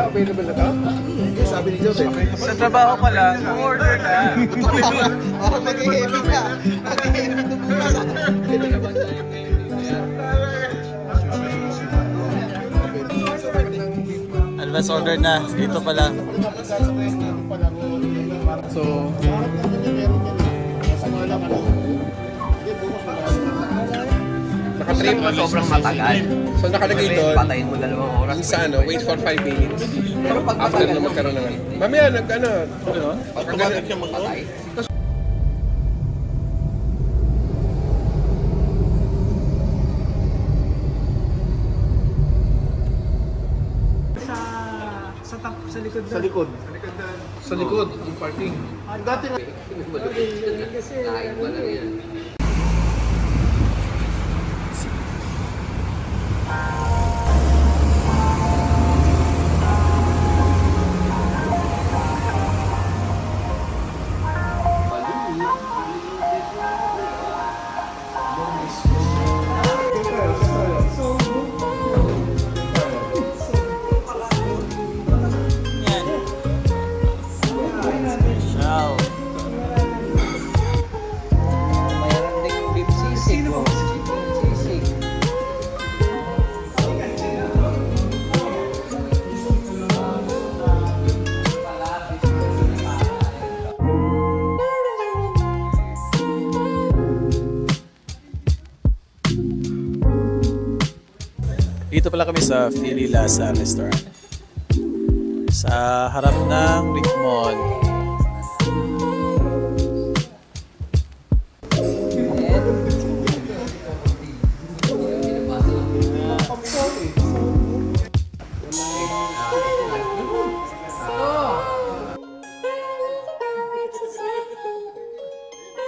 available na to? Sabi ni Jose. Sa trabaho pa lang, order na. Para mag-i-heavy ka. Advance order na, dito pa lang. So, naka-trip na sobrang matagal. So nakalagay doon, Patayin mo 2 oras. sa wait for 5 minutes. Pero pag After na magkaroon ng ano. Mamaya automatic siya magpatay. Sa likod Sa likod. Sa likod, yung parking. Dati na. kasi Kain pa lang yan. Ciao. Mayroon ding beef sisig. Sisig. Dito pala kami sa Philly Lasa Restaurant. Sa harap ng Reef Mall.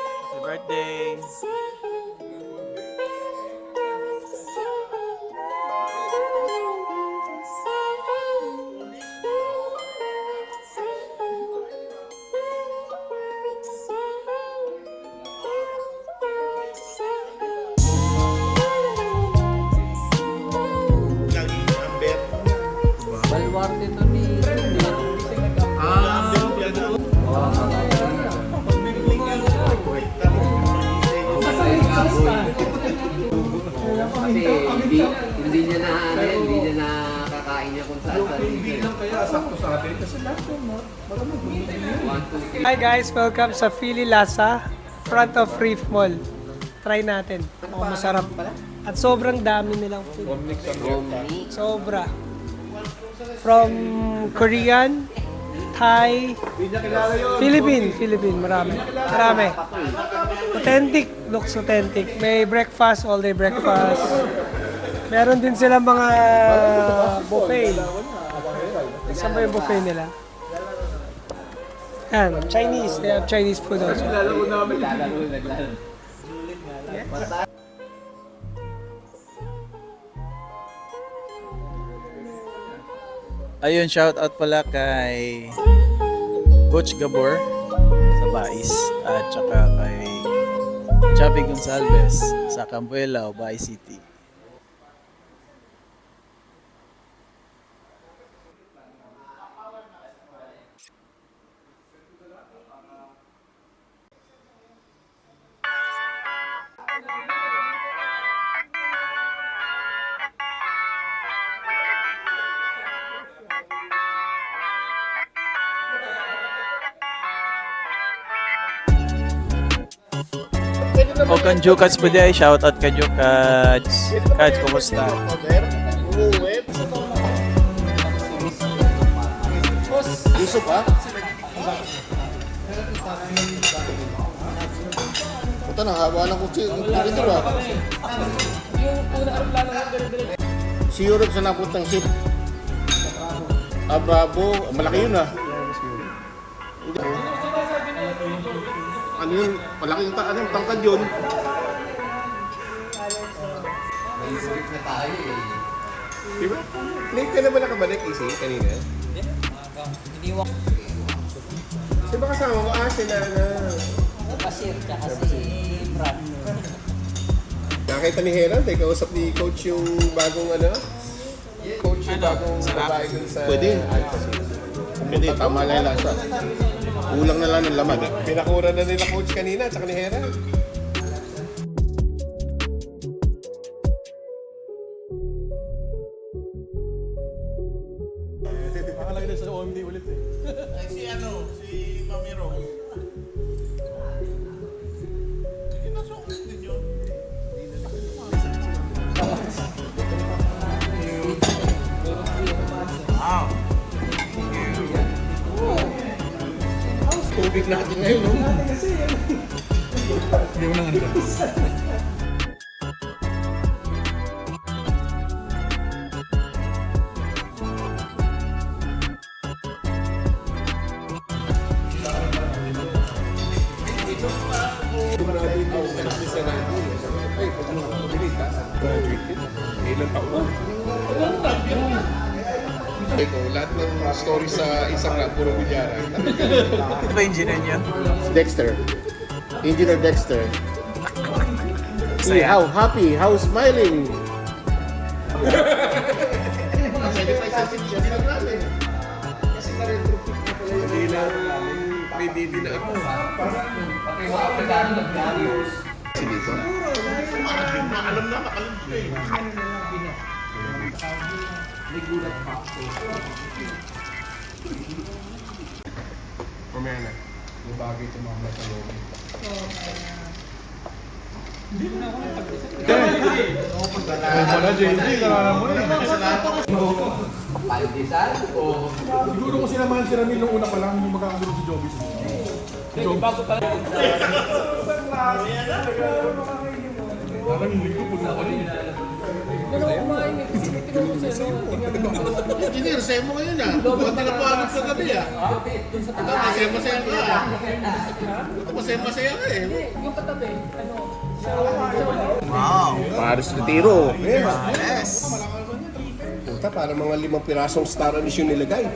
Happy birthday! Balwarte to ni Kasi hindi niya na hindi niya nakakain niya kung saan saan. Kaya sakto sa atin kasi lahat ng Hi guys, welcome sa Philly Lasa, front of Reef Mall. Try natin. Mukhang masarap. At sobrang dami nilang food. Sobra. From Korean, Thai, Philippine, marami. Authentic, looks authentic. May breakfast, all day breakfast. Meron din sila mga buffet. Saan ba yung buffet nila? Yan, Chinese. They have Chinese food also. Ayun, shout out pala kay Coach Gabor sa Bais at saka kay Chappy Gonzalez sa Cambuelao, Bay City. O Kanju Kats po dyan, shout out Kanju Kats. Kats, kumusta? Yusuf ha? Ito na, haba ng dito ba? Si Europe sa napuntang ship. Bravo, malaki yun ah. Ano yun? Malaki yung tangkad yun. Naisip na tayo eh. Diba? Late ka na ba nakabalik, Easy, kanina? Iniwak. Sino ba kasama mo? Sila na. Pasir tsaka si Brad. Nakita ni Herald, kausap ni Coach yung bagong Coach yung bagong babae dun sa... Pwede. Pwede, tama lang yung lasa. Kulang na lang ng laman. Pinakura na nila coach kanina, tsaka ni Hera. Tubig natin ngayon, no? Ay, pag mabilis ka, graduated. Ilang taon? Ito, lahat ng story sa isang lab, puro bilyara. Ito ba engineer niya? Dexter. Engineer Dexter. See how happy, how smiling. Hindi lang may didi na ako. Si dito. Mamaya na. Yung bagay tumama sa loob. Pandesal o Siguro ko sinamahan si Ramil nung una pa lang yung magkakagulo si Joby. Engineer, sa'yo mo ngayon ah. Buwan na po agad sa gabi ah. Masaya-masaya ka ah. Masaya-masaya ka eh. Paris Retiro. Yes! Puta, para mga 5 pirasong star anise yung nilagay.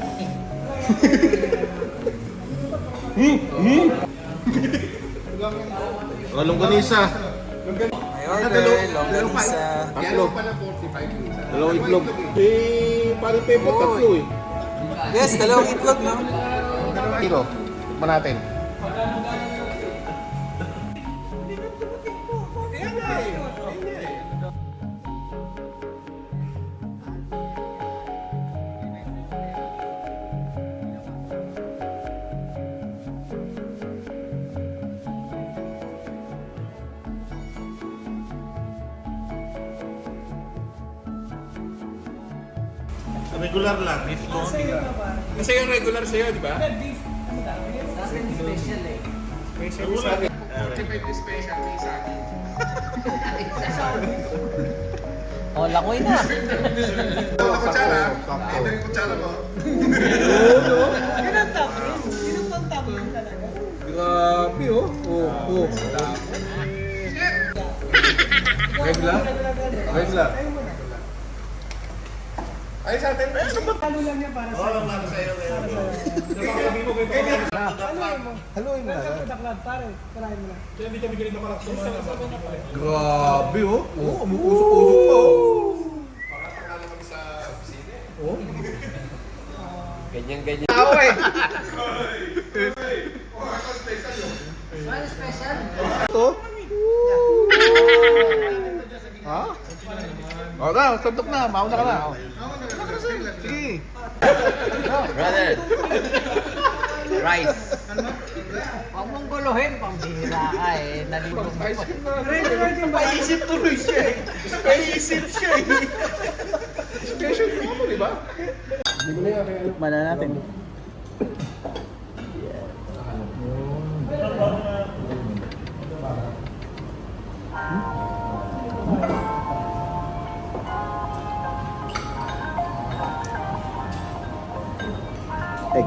Walong ganisa. Tatlo. Pala 45 yung isa. Dalawang itlog. Eh, parang pepot, tatlo eh. Yes, dalawang itlog, no? Tiro, tikman natin. Regular lang. Beef Kasi yung regular sa'yo, di ba? special eh. 45 special kay sa akin. O, langoy na. Ito ang kutsara. Ito yung kutsara mo. Yun ang top rin. Yun ang top rin talaga. Grabe oh. Oh. Regular? Regular. Ay, sa atin. Ano lang yan para sa'yo. Haluin mo na. Daklad, pare. Tarahin mo na. Grabe oh. Oh, umuusok-usok pa oh. Ganyan-ganyan. Smile special. Ito? Ha? O na, suntok na. Mauna ka na. Sige. Brother. Rice. Huwag mong guluhin, pambihira ka eh. Nalibog mo pa. Paisip tuloy siya eh. Paisip siya eh. Special mo, di ba? Tikman na natin. Egg.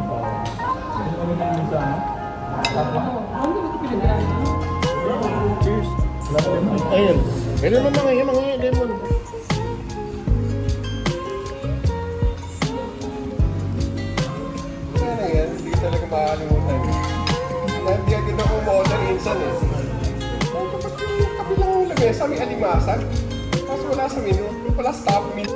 Cheers. Ayun. Meron naman mga lemon. Ano yan, hindi talaga makakalimutan. Hindi agad ako umorder minsan eh. Dapat yung kabilang lamesa may alimasan. Tapos wala sa menu. Wala stop menu.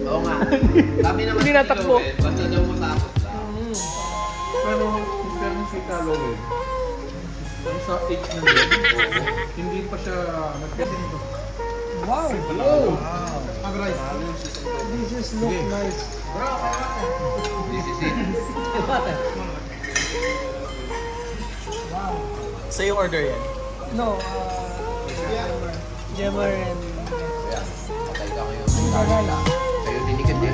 Oo nga. Sabi naman Hindi natakbo. basta daw matapos lang. Pero, kung fairness kay Calloway, yung sa age na yun, hindi pa siya nag-getting ito. Wow! Agray. This is look nice. This is it. So yung order yan? No, Jemmer and... Patay ka ngayon. Kayo dinigan din.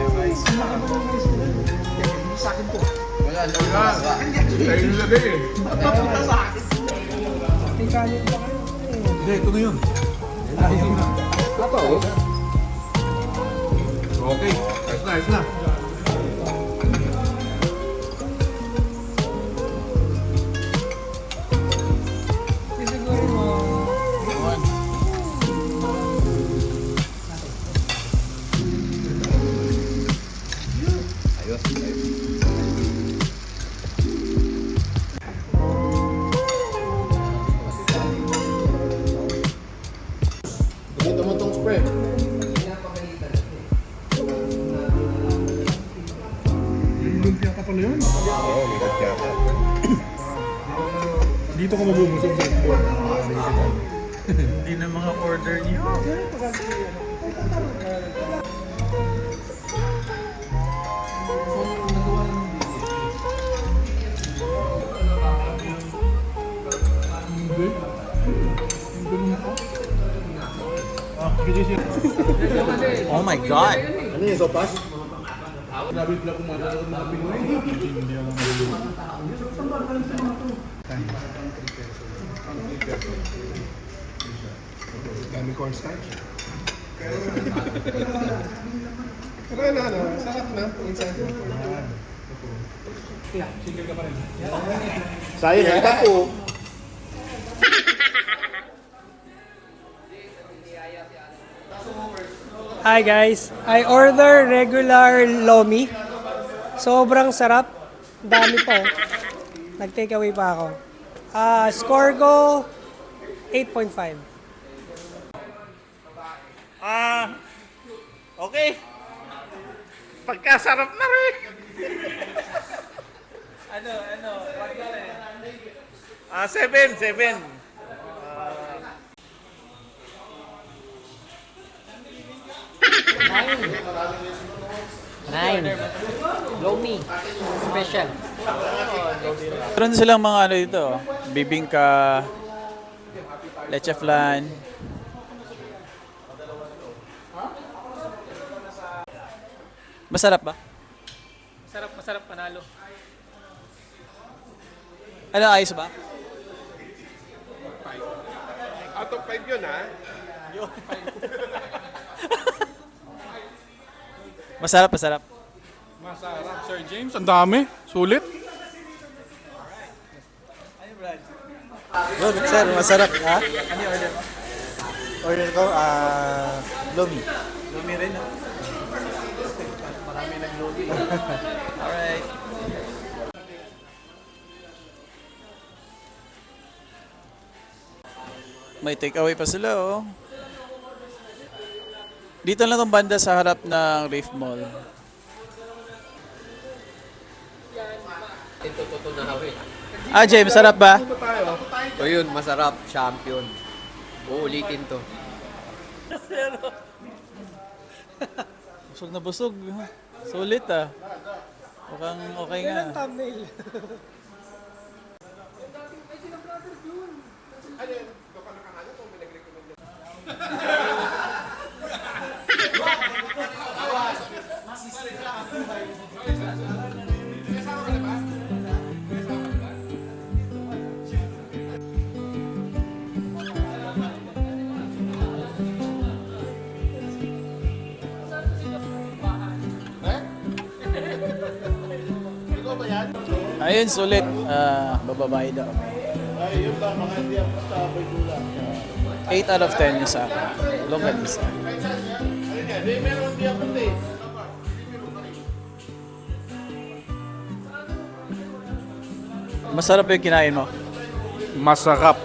Wala, wala. Tayo nilagay eh. Ikalim pa kayo. Hindi, ito na yun. Ayun na. Okay, ayos na, ayos na. Siguro mo... Ayos, ayos. Dito mo tong spread. Lumpia ka pala yun? Oo, may kaya ka. Dito ka mabumusog sa ito. Hindi na mga order niyo. Hindi. Ang ganun pa. BJC. Oh my God! Ano yung sopas? Grabe pala kung matalagot mga Pinoy. Hindi alam mo. Dami cornstarch. Pero ano, sarap na. Minsan. Sayang, kita po. Hi guys, I order regular lomi. Sobrang sarap. Dami pa oh. Nag-take away pa ako. Score ko 8.5. Okay. Pagkasarap na rin. Ano? 7. Lomi. Special. Meron silang mga ano dito, bibingka, leche flan. Masarap ba? Masarap panalo. Ano, ayos ba? Out of 5 yun, ha? Masarap. Masarap, Sir James. Ang dami. Sulit. Good, sir. Masarap. Ha? Ano yung order mo? Order ko, lomi. Lomi rin, no? Marami nag-lomi. Alright. May takeaway pa sila, oh. Dito lang tong banda sa harap ng Reef Mall. Ito tutunawin. James, sarap ba? So yun, masarap. Champion. Uulitin to. Busog na busog. Sulit, ah. Mukhang okay nga. Ilang thumbnail. Ayun, sulit. Bababayad ako. Ay, yun lang. Mga hindi ang basta abay dula. 8 out of 10 yung sa akin. Longganisa. Masarap yung kinain mo. Masarap.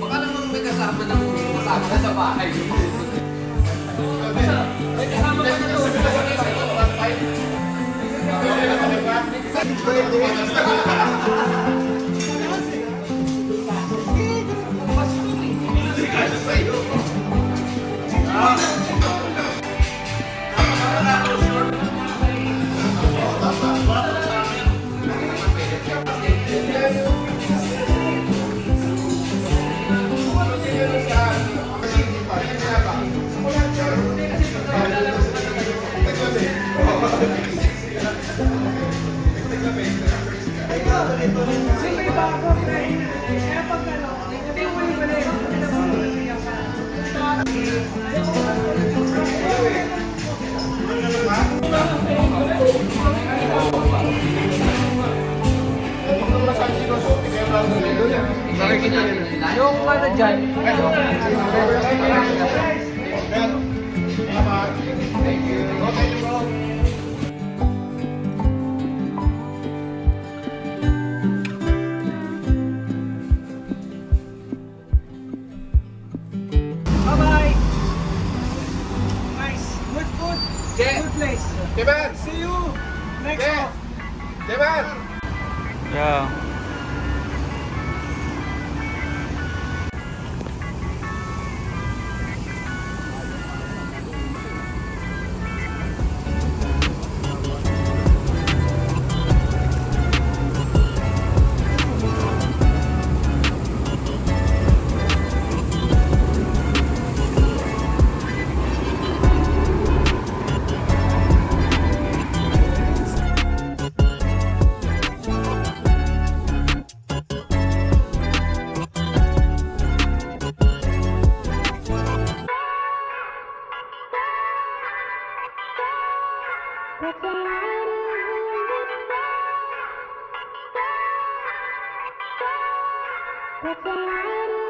Baka naman may kasama ka sa bahay. Yung ano dyan, Bye-bye! Nice. Good food. Good place. Kevin! See you next off. Kevin! Yeah. That's a